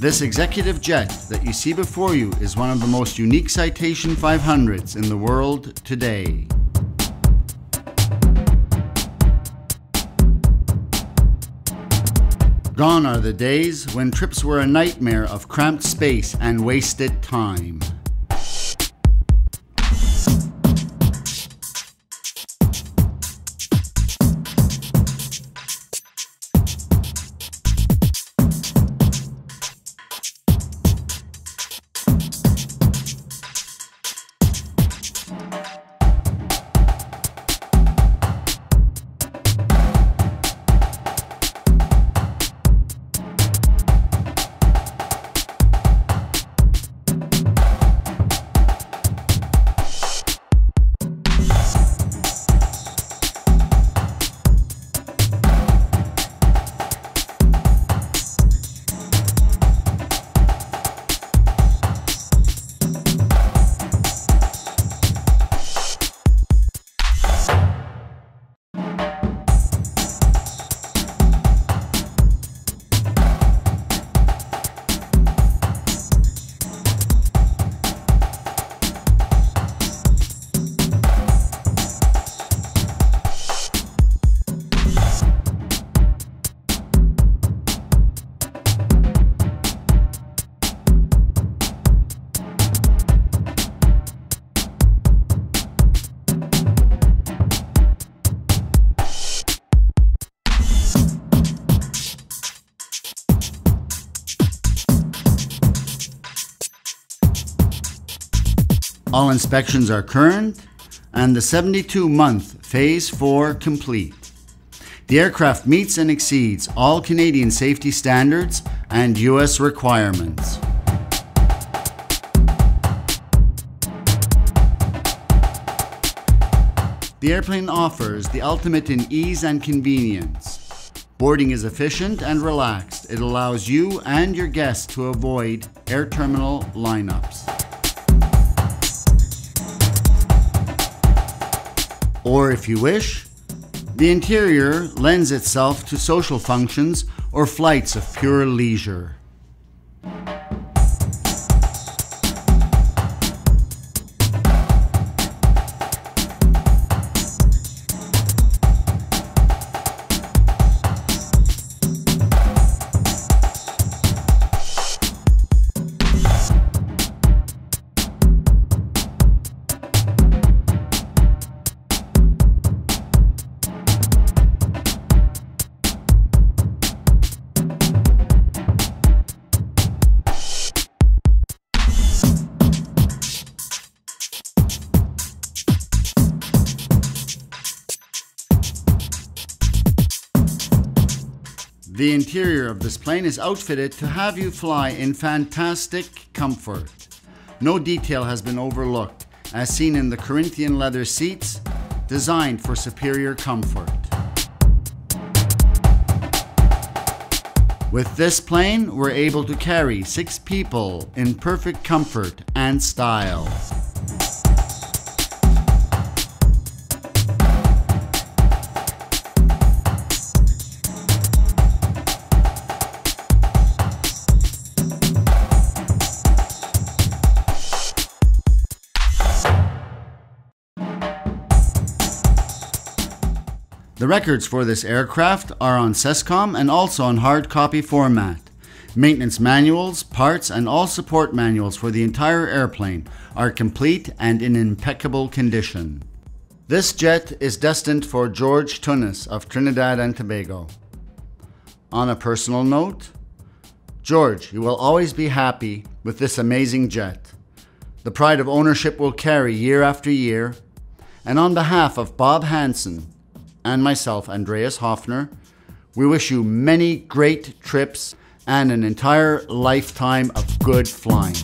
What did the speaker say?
This executive jet that you see before you is one of the most unique Citation 500s in the world today. Gone are the days when trips were a nightmare of cramped space and wasted time. All inspections are current and the 72-month Phase 4 complete. The aircraft meets and exceeds all Canadian safety standards and US requirements. The airplane offers the ultimate in ease and convenience. Boarding is efficient and relaxed. It allows you and your guests to avoid air terminal lineups. Or if you wish, the interior lends itself to social functions or flights of pure leisure. The interior of this plane is outfitted to have you fly in fantastic comfort. No detail has been overlooked, as seen in the Corinthian leather seats, designed for superior comfort. With this plane, we're able to carry 6 people in perfect comfort and style. The records for this aircraft are on SESCOM and also on hard copy format. Maintenance manuals, parts, and all support manuals for the entire airplane are complete and in impeccable condition. This jet is destined for George Tunis of Trinidad and Tobago. On a personal note, George, you will always be happy with this amazing jet. The pride of ownership will carry year after year, and on behalf of Bob Hansen and myself, Andreus Hoeffener, we wish you many great trips and an entire lifetime of good flying.